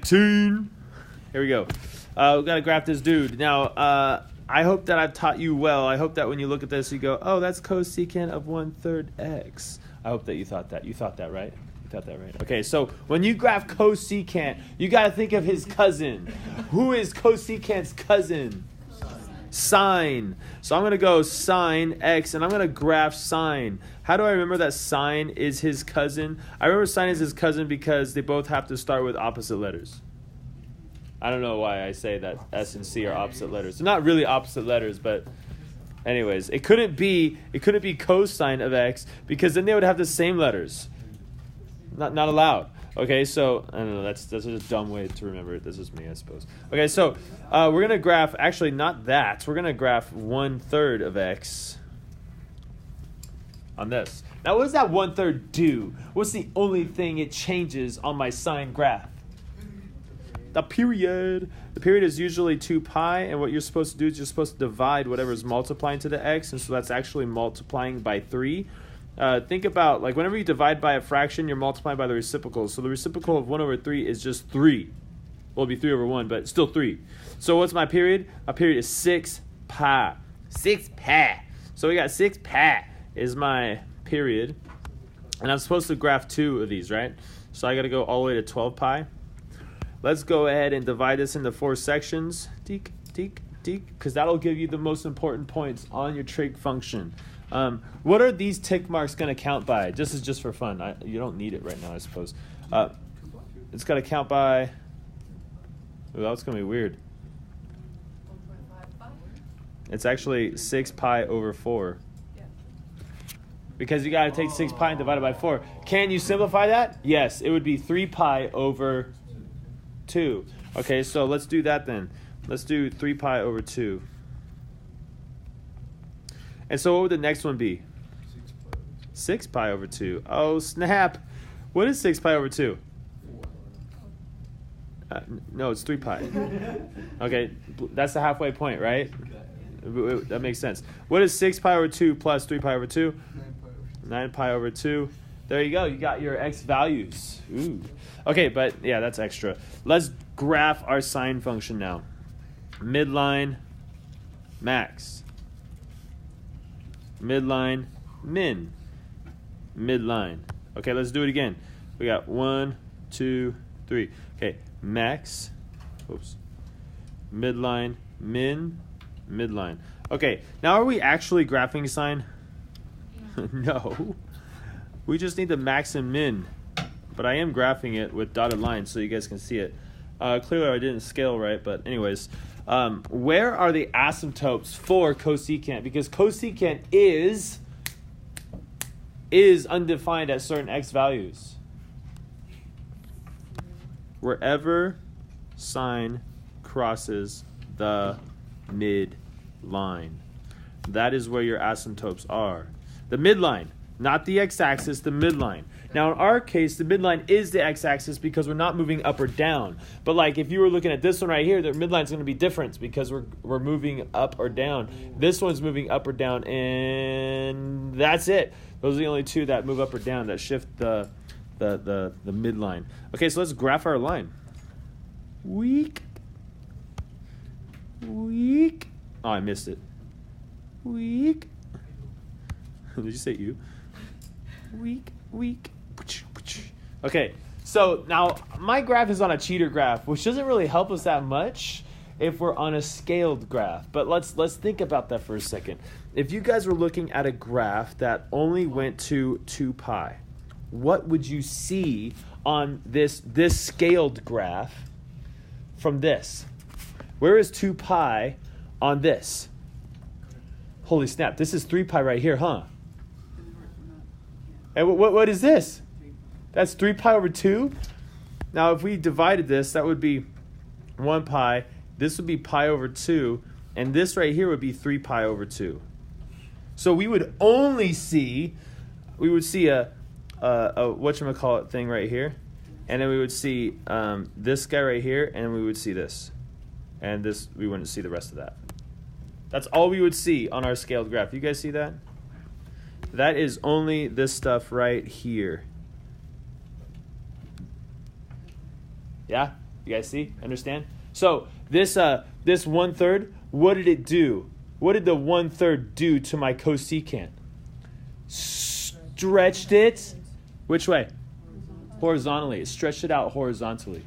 18. Here we go. We've got to graph this dude. Now, I hope that I've taught you well. I hope that when you look at this, you go, oh, that's cosecant of 1/3 x. I hope that you thought that. You thought that, right? You thought that, right? Okay, so when you graph cosecant, you got to think of his cousin. Who is cosecant's cousin? Sine. So I'm going to go sine x, and I'm going to graph sine. How do I remember that sine is his cousin? I remember sine is his cousin because they both have to start with opposite letters. I don't know why I say that S and C are opposite letters. They're not really opposite letters, but anyways, it couldn't be cosine of x because then they would have the same letters. Not allowed. Okay, so I don't know. That's a dumb way to remember it. This is me, I suppose. Okay, so we're gonna graph. Actually, not that. We're gonna graph 1/3 of x on this. Now, what does that 1/3 do? What's the only thing it changes on my sine graph? The period. The period is usually 2 pi, and what you're supposed to do is you're supposed to divide whatever is multiplying to the x, and so that's actually multiplying by 3. Think about, like, whenever you divide by a fraction, you're multiplying by the reciprocal. So the reciprocal of 1/3 is just 3. Well, it'll be 3/1, but still 3. So what's my period? My period is 6 pi. 6 pi. So we got 6 pi is my period. And I'm supposed to graph 2 of these, right? So I got to go all the way to 12 pi. Let's go ahead and divide this into 4 sections. Deek, deek, deek. Because that'll give you the most important points on your trig function. What are these tick marks going to count by? This is just for fun. You don't need it right now, I suppose. It's got to count by... Ooh, that's going to be weird. It's actually 6 pi over 4. Because you got to take 6 pi and divide it by 4. Can you simplify that? Yes, it would be 3 pi over 2. Okay, so let's do that then. Let's do 3 pi over 2. And so what would the next one be? 6 pi over 2. Oh, snap. What is 6 pi over 2? No, it's 3 pi. Okay, that's the halfway point, right? That makes sense. What is 6 pi over 2 plus 3 pi over 2? 9 pi over 2. There you go. You got your x values. Ooh. Okay, but yeah, that's extra. Let's graph our sine function now. Midline, max. Midline, min. Midline. Okay, let's do it again. We got 1, 2, 3. Okay, max. Oops. Midline, min, midline. Okay, now are we actually graphing sine? Yeah. No. We just need the max and min. But I am graphing it with dotted lines so you guys can see it. Clearly I didn't scale right, but anyways. Where are the asymptotes for cosecant? Because cosecant is undefined at certain x values. Wherever sine crosses the midline. That is where your asymptotes are. The midline, not the x-axis, the midline. Now, in our case, the midline is the x-axis because we're not moving up or down. But like if you were looking at this one right here, the midline is going to be different because we're moving up or down. This one's moving up or down, and that's it. Those are the only two that move up or down that shift the midline. Okay, so let's graph our line. Weak. Weak. Oh, I missed it. Weak. Did you say you? Weak. Weak. Okay, so now my graph is on a cheater graph, which doesn't really help us that much if we're on a scaled graph. But let's think about that for a second. If you guys were looking at a graph that only went to 2 pi, what would you see on this scaled graph from this? Where is 2 pi on this? Holy snap, this is 3 pi right here, huh? And what is this? That's 3 pi over 2. Now, if we divided this, that would be 1 pi. This would be pi over 2. And this right here would be 3 pi over 2. So we would only see, a whatchamacallit thing right here. And then we would see this guy right here. And we would see this. And this, we wouldn't see the rest of that. That's all we would see on our scaled graph. You guys see that? That is only this stuff right here. Yeah? You guys see? Understand? So this 1/3, what did it do? What did the 1/3 do to my cosecant? Stretched it. Which way? Horizontally. It stretched it out horizontally.